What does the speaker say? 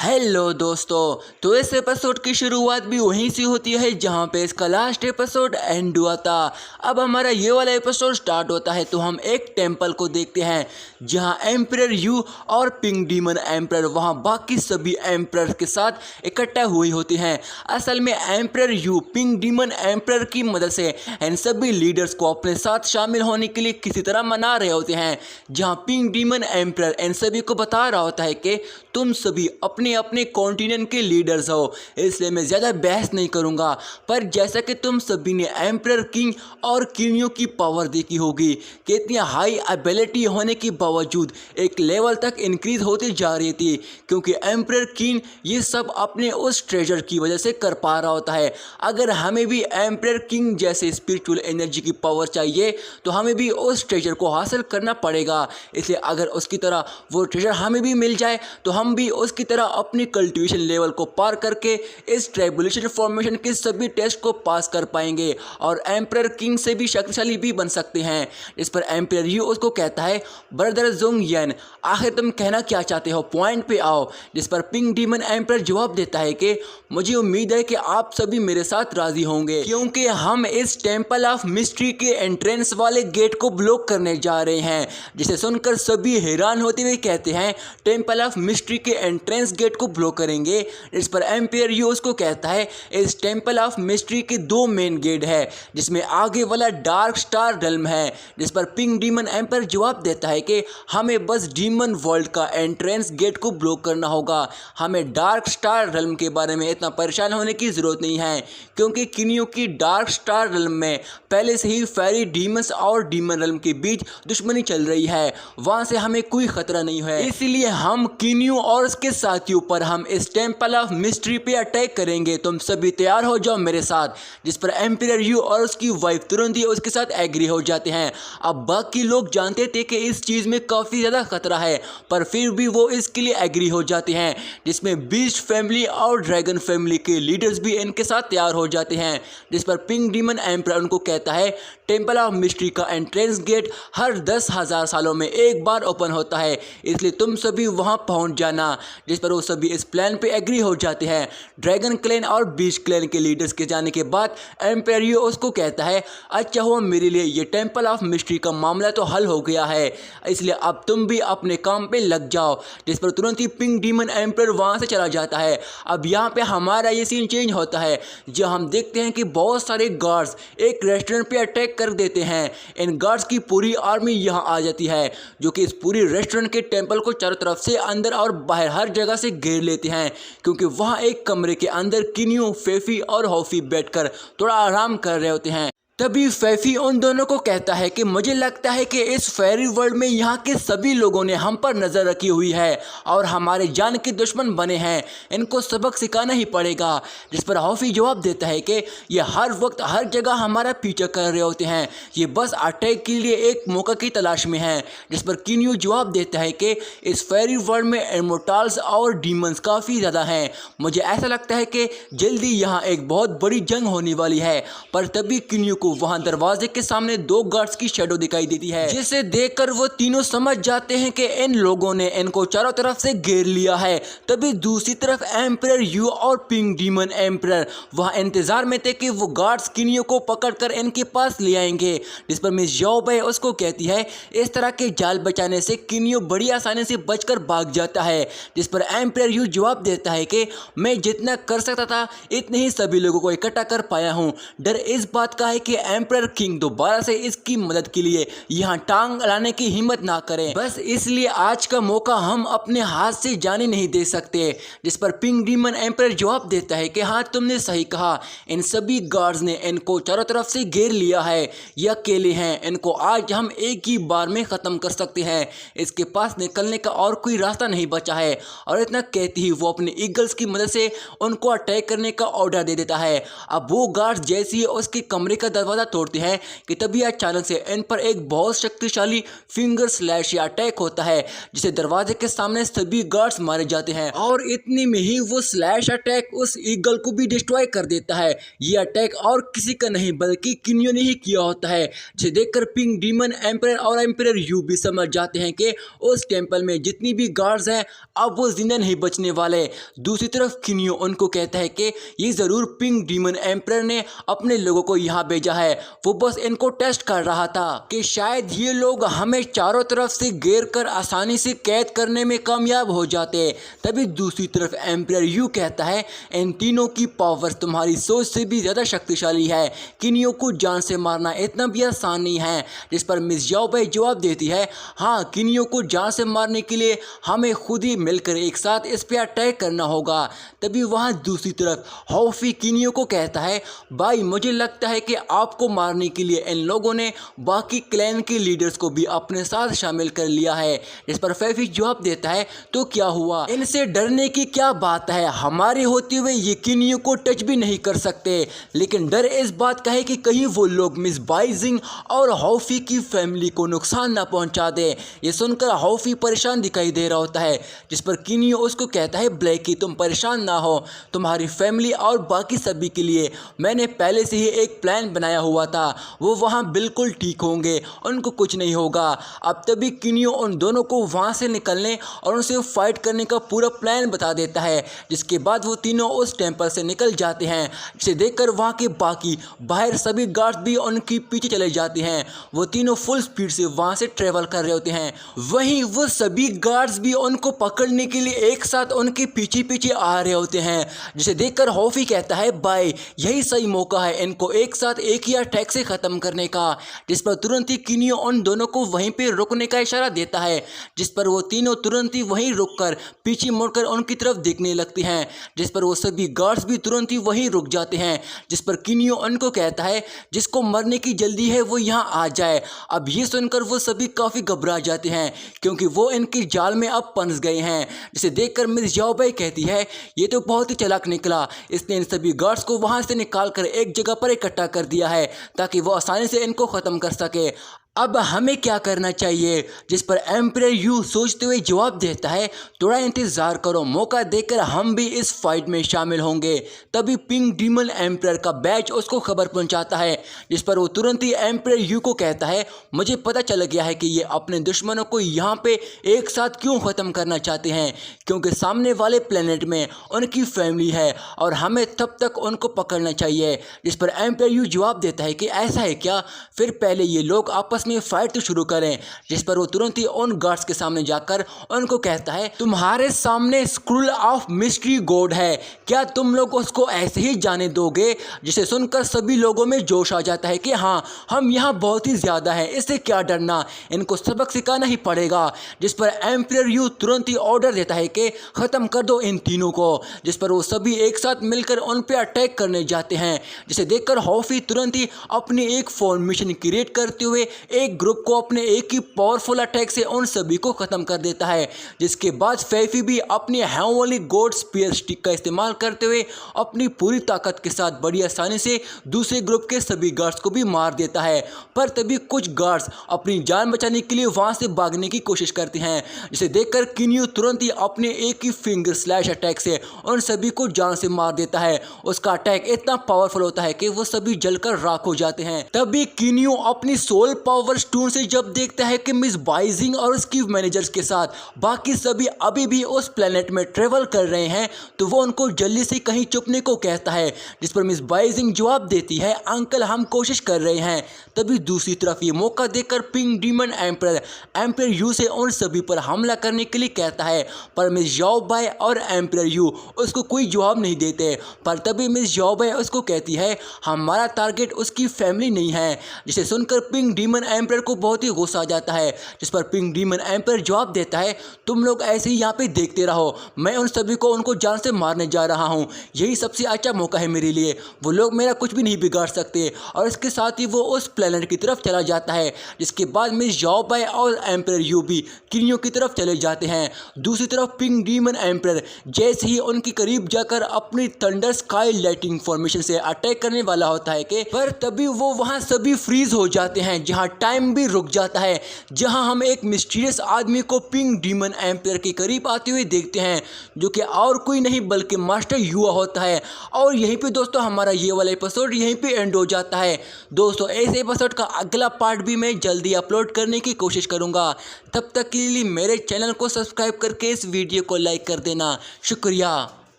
Hello दोस्तों, तो इस एपिसोड की शुरुआत भी वहीं से होती है जहां पे इसका लास्ट एपिसोड एंड हुआ था। अब हमारा ये वाला एपिसोड स्टार्ट होता है तो हम एक टेंपल को देखते हैं जहां एम्परर यू और पिंक डीमन एम्परर वहां बाकी सभी एम्परर के साथ इकट्ठा हुई होती हैं। असल में emperor you pink demon emperor की मदद से इन सभी लीडर्स को अपने साथ शामिल होने के लिए किसी तरह मना रहे होते हैं, जहाँ पिंक डीमन एम्परर इन सभी को बता रहा होता है कि तुम सभी अपने अपने कॉन्टिनेंट के लीडर्स हो, इसलिए मैं ज़्यादा बहस नहीं करूँगा। पर जैसा कि तुम सभी ने एम्परर किंग और किंगों की पावर देखी होगी कि इतनी हाई एबिलिटी होने के बावजूद एक लेवल तक इंक्रीज होती जा रही थी, क्योंकि एम्परर किंग ये सब अपने उस ट्रेजर की वजह से कर पा रहा होता है। अगर हमें भी एम्परर किंग जैसे स्पिरिचुअल एनर्जी की पावर चाहिए तो हमें भी उस ट्रेजर को हासिल करना पड़ेगा। इसलिए अगर उसकी तरह वो ट्रेजर हमें भी मिल जाए तो हम भी उसकी तरह अपनी कल्टीवेशन लेवल को पार करके इस ट्राइबुलेशन फॉर्मेशन के सभी टेस्ट को पास कर पाएंगे और एम्परर किंग से भी शक्तिशाली भी बन सकते हैं। इस पर एम्परर यू उसको कहता है, ब्रदर जोंग येन, आखिर तुम कहना क्या चाहते हो, पॉइंट पे आओ। जिस पर पिंक डीमन एम्परर जवाब देता है कि मुझे उम्मीद है कि आप सभी मेरे साथ राजी होंगे, क्योंकि हम इस टेंपल ऑफ मिस्ट्री के एंट्रेंस वाले गेट को ब्लॉक करने जा रहे हैं। जिसे सुनकर सभी हैरान होते हुए कहते हैं, टेंपल ऑफ मिस्ट्री के एंट्रेंस गेट को ब्लॉक करेंगे। इस पर एम्परर यू उसको कहता है, इस टेंपल ऑफ मिस्ट्री के दो मेन गेट है, जिसमें आगे वाला डार्क स्टार रेल्म है। जिस पर पिंक डीमन एम्परर जवाब देता है कि हमें बस डीमन वर्ल्ड का एंट्रेंस गेट को ब्लॉक करना होगा, हमें डार्क स्टार रेल्म के बारे में इतना परेशान होने की जरूरत नहीं है, क्योंकि किनियों की डार्क स्टार रेल्म में पहले से ही फेरी डीमंस और डीमन रेल्म के बीच दुश्मनी चल रही है, वहां से हमें कोई खतरा नहीं है। इसलिए हम किनियों और उसके साथियों पर हम इस टेंपल ऑफ मिस्ट्री पे अटैक करेंगे, तुम सभी तैयार हो जाओ मेरे साथ। जिस पर एम्परर यू और उसकी वाइफ तुरंत ही उसके साथ एग्री हो जाते हैं। अब बाकी लोग जानते थे कि इस चीज में काफी ज्यादा खतरा है, पर फिर भी वो इसके लिए एग्री हो जाते हैं, जिसमें बीस्ट फैमिली और ड्रैगन फैमिली के लीडर्स भी इनके साथ तैयार हो जाते हैं। जिस पर पिंक डीमन एम्परर उनको कहता है, टेंपल ऑफ मिस्ट्री का एंट्रेंस गेट हर 10,000 सालों में एक बार ओपन होता है, इसलिए तुम सभी वहां पहुंच जाना। जिस पर वो सभी इस प्लान पे एग्री हो जाते हैं। ड्रैगन क्लैन और बीस्ट क्लैन के लीडर्स के जाने के बाद एम्परर यू उसको कहता है, अच्छा हुआ मेरे लिए ये टेंपल ऑफ मिस्ट्री का मामला तो हल हो गया है, इसलिए अब तुम भी अपने काम पे लग जाओ। जिस पर तुरंत ही पिंक डीमन एम्परर वहां से चला जाता है। अब यहाँ पे हमारा ये सीन चेंज होता है, जहाँ हम देखते हैं कि बहुत सारे गार्ड्स एक रेस्टोरेंट पे अटैक कर देते हैं। इन गार्ड्स की पूरी आर्मी यहाँ आ जाती है, जो कि इस पूरी रेस्टोरेंट के टेंपल को चारों तरफ से अंदर और बाहर हर जगह से घेर लेते हैं, क्योंकि वहाँ एक कमरे के अंदर किनियो, फेफी और हॉफी बैठकर थोड़ा आराम कर रहे होते हैं। तभी फैफी उन दोनों को कहता है कि मुझे लगता है कि इस फेरी वर्ल्ड में यहाँ के सभी लोगों ने हम पर नज़र रखी हुई है और हमारे जान के दुश्मन बने हैं, इनको सबक सिखाना ही पड़ेगा। जिस पर हॉफी जवाब देता है कि ये हर वक्त हर जगह हमारा पीछा कर रहे होते हैं, ये बस अटैक के लिए एक मौका की तलाश में हैं। जिस पर किनियो जवाब देता है कि इस फेरी वर्ल्ड में इमोर्टल्स और डीमंस काफ़ी ज़्यादा हैं, मुझे ऐसा लगता है कि जल्दी यहाँ एक बहुत बड़ी जंग होने वाली है। पर तभी किनियो को वहां दरवाजे के सामने दो गार्ड्स की शैडो दिखाई देती है, जिसे देखकर वो तीनों समझ जाते हैं कि इन लोगों ने इनको चारों तरफ से घेर लिया है। तभी दूसरी तरफ एम्परर यू और पिंक डीमन एम्परर वहां इंतजार में थे कि वो गार्ड्स किनियो को पकड़कर इनके पास ले आएंगे। जिस पर मिस याओबे उसको कहती है, इस तरह के जाल बचाने से किनियो बड़ी आसानी से बचकर भाग जाता है। जिस पर एम्परर यू जवाब देता है कि मैं जितना कर सकता था इतने ही सभी लोगों को इकट्ठा कर पाया हूँ, डर इस बात का है कि एम्परर किंग दोबारा से इसकी मदद के लिए यहाँ टांग अड़ाने की हिम्मत ना करें, बस इसलिए आज का मौका हम अपने हाथ से जाने नहीं दे सकते। जिस पर पिंक डीमन एम्परर जवाब देता है कि हाँ तुमने सही कहा, इन सभी गार्ड्स ने इनको चारों तरफ से घेर लिया है, ये अकेले हैं, इनको आज हम एक ही बार में ख़त्म कर सकते हैं, इसके पास निकलने का और कोई रास्ता नहीं बचा है। और इतना कहती ही वो अपने ईगल्स की मदद से उनको अटैक करने का ऑर्डर दे देता है। अब वो गार्ड्स जैसे ही उसके कमरे का दरवाजा दरवाज़ा तोड़ते हैं कि तभी अचानक से इन पर एक बहुत शक्तिशाली फिंगर स्लैश या अटैक होता है, जिसे दरवाजे के सामने सभी गार्ड्स मारे जाते हैं और इतनी में ही वो स्लैश अटैक उस ईगल को भी डिस्ट्रॉय कर देता है। ये अटैक और किसी का नहीं बल्कि किनियो ने ही किया होता है, जिसे देखकर पिंक डीमन एम्परर और एम्परर यू भी समझ जाते हैं कि उस टेंपल में जितनी भी गार्ड्स हैं अब वो जिंदा नहीं बचने वाले। दूसरी तरफ किनियो उनको कहता है कि ये ज़रूर पिंक डीमन एम्परर ने अपने लोगों को यहाँ भेजा है, वो बस इनको टेस्ट कर रहा था कि शायद ये लोग हमें चारों तरफ से घेर कर आसानी से कैद करने में कामयाब हो जाते। तभी दूसरी तरफ एम्परर यू कहता है इन तीनों की पावर तुम्हारी सोच से भी ज़्यादा शक्तिशाली है, किनियो को जान से मारना इतना भी आसान नहीं है। जिस पर मिस याओबेई जवाब देती है हाँ, किनियो को जान से मारने के लिए हमें खुद ही मिलकर एक साथ इस पर अटैक करना होगा। तभी वहाँ दूसरी तरफ हॉफी किनियो को कहता है भाई मुझे लगता है कि आपको मारने के लिए इन लोगों ने बाकी क्लैन के लीडर्स को भी अपने साथ शामिल कर लिया है। इस पर फैफी जवाब देता है तो क्या हुआ, इनसे डरने की क्या बात है, हमारे होते हुए ये किनियो को टच भी नहीं कर सकते। लेकिन डर इस बात का है कि कहीं वो लोग मिस बाइजिंग और हॉफी की फैमिली को नुकसान ना पहुंचा दे। ये सुनकर हॉफी परेशान दिखाई दे रहा होता है, जिस पर किनियो उसको कहता है ब्लैकी तुम परेशान ना हो, तुम्हारी फैमिली और बाकी सभी के लिए मैंने पहले से ही एक प्लान बनाया हुआ था, वो वहाँ बिल्कुल ठीक होंगे, उनको कुछ नहीं होगा। अब तभी किनियो उन दोनों को वहाँ से निकलने और उनसे फाइट करने का पूरा प्लान बता देता है, जिसके बाद वो तीनों उस टेंपल से निकल जाते हैं, जिसे देखकर वहाँ के बाकी बाहर सभी गार्ड्स भी उनके पीछे चले जाते हैं। वो तीनों फुल स्पीड से वहाँ से ट्रेवल कर रहे होते हैं, वहीं वो सभी गार्ड्स भी उनको पकड़ने के लिए एक साथ उनके पीछे पीछे आ रहे होते हैं, जिसे देखकर हॉफी कहता है भाई यही सही मौका है इनको एक साथ एक ही अटैक से ख़त्म करने का। जिस पर तुरंत ही किनियो उन दोनों को वहीं पे रुकने का इशारा देता है, जिस पर वो तीनों तुरंत ही वहीं रुककर पीछे मुड़कर उनकी तरफ देखने लगते हैं, जिस पर वो सभी गार्ड्स भी तुरंत ही वहीं रुक जाते हैं। जिस पर किनियो उनको कहता है जिसको मरने की जल्दी है वो यहाँ आ जाए। अब ये सुनकर वो सभी काफ़ी घबरा जाते हैं क्योंकि वो इनकी जाल में अब फंस गए हैं, जिसे देखकर मिस याओबेई कहती है ये तो बहुत ही चालाक निकला, इसने इन सभी गार्ड्स को वहाँ से निकाल कर एक जगह पर इकट्ठा कर दिया है ताकि वो आसानी से इनको ख़त्म कर सके। अब हमें क्या करना चाहिए। जिस पर एम्परर यू सोचते हुए जवाब देता है थोड़ा इंतज़ार करो, मौका देकर हम भी इस फाइट में शामिल होंगे। तभी पिंक डीमन एम्परर का बैच उसको खबर पहुंचाता है, जिस पर वो तुरंत ही एम्परर यू को कहता है मुझे पता चल गया है कि ये अपने दुश्मनों को यहाँ पे एक साथ क्यों ख़त्म करना चाहते हैं, क्योंकि सामने वाले प्लेनेट में उनकी फैमिली है और हमें तब तक उनको पकड़ना चाहिए। जिस पर एम्परर यू जवाब देता है कि ऐसा है क्या, फिर पहले ये लोग आपस में फाइट तो शुरू करें। जिस पर वो तुरंत ही उन गार्ड्स के सामने जाकर उनको कहता है तुम्हारे सामने स्क्रूल ऑफ मिस्ट्री गॉड है, क्या तुम लोग उसको ऐसे ही जाने दोगे। जिसे सुनकर सभी लोगों में जोश आ जाता है कि हाँ हम यहाँ बहुत ही ज़्यादा हैं, इससे क्या डरना, इनको सबक सिखाना ही पड़ेगा। जिस पर एम्परर यू तुरंत ही ऑर्डर देता है कि ख़त्म कर दो इन तीनों को। जिस पर वो सभी एक साथ मिलकर उन पर अटैक करने जाते हैं, जिसे देखकर हॉफी तुरंत ही अपनी एक फॉर्मेशन क्रिएट करते हुए एक ग्रुप को अपने एक ही पावरफुल अटैक से उन सभी को खत्म कर देता है। जिसके बाद फैफी भी अपनी हेवनली गॉड स्पीयर स्टिक का इस्तेमाल करते हुए अपनी पूरी ताकत के साथ बड़ी आसानी से दूसरे ग्रुप के सभी गार्ड्स को भी मार देता है। पर तभी कुछ गार्ड्स अपनी जान बचाने के लिए वहां से भागने की कोशिश करते हैं, जिसे देखकर किनियो तुरंत ही अपने एक ही फिंगर स्लैश अटैक से उन सभी को जान से मार देता है। उसका अटैक इतना पावरफुल होता है कि वो सभी जलकर राख हो जाते हैं। तभी किनियो अपनी सोल पावर स्टोन से जब देखता है कि मिस बाइजिंग और उसकी मैनेजर्स के साथ बाकी सभी अभी भी उस प्लेनेट में ट्रेवल कर रहे हैं, तो वो उनको जल्दी से कहीं छुपने को कहता है। जिस पर मिस बाइजिंग जवाब देती है अंकल हम कोशिश कर रहे हैं। तभी दूसरी तरफ ये मौका देकर पिंक डीमन एम्परर यू से उन सभी पर हमला करने के लिए कहता है, पर मिस याओबेई और एम्परर यू उसको कोई जवाब नहीं देते। पर तभी मिस याओबेई उसको कहती है हमारा टारगेट उसकी फैमिली नहीं है। जिसे सुनकर पिंक डीमन एम्पायर को बहुत ही गुस्सा आ जाता है, जिस पर पिंक डीमन एम्पायर जवाब देता है, तुम लोग ऐसे ही यहाँ पे देखते रहो, मैं उन सभी को उनको जान से मारने जा रहा हूँ, यही सबसे अच्छा मौका है मेरे लिए, वो लोग मेरा कुछ भी नहीं बिगाड़ सकते। और इसके साथ ही वो उस प्लेनेट की तरफ चला जाता है, जिसके बाद मिस याओ बाई और एम्पायर यू भी किनियो की तरफ चले जाते हैं। दूसरी तरफ पिंक डीमन एम्पायर जैसे ही उनके करीब जाकर अपनी थंडर स्काई लाइटिंग फॉर्मेशन से अटैक करने वाला होता है कि पर तभी वो वहां सभी फ्रीज हो जाते हैं, जहां टाइम भी रुक जाता है, जहां हम एक मिस्टीरियस आदमी को पिंक डीमन एम्पायर के करीब आते हुए देखते हैं, जो कि और कोई नहीं बल्कि मास्टर युआ होता है। और यहीं पे दोस्तों हमारा ये वाला एपिसोड यहीं पे एंड हो जाता है। दोस्तों इस एपिसोड का अगला पार्ट भी मैं जल्दी अपलोड करने की कोशिश करूंगा, तब तक के लिए मेरे चैनल को सब्सक्राइब करके इस वीडियो को लाइक कर देना। शुक्रिया।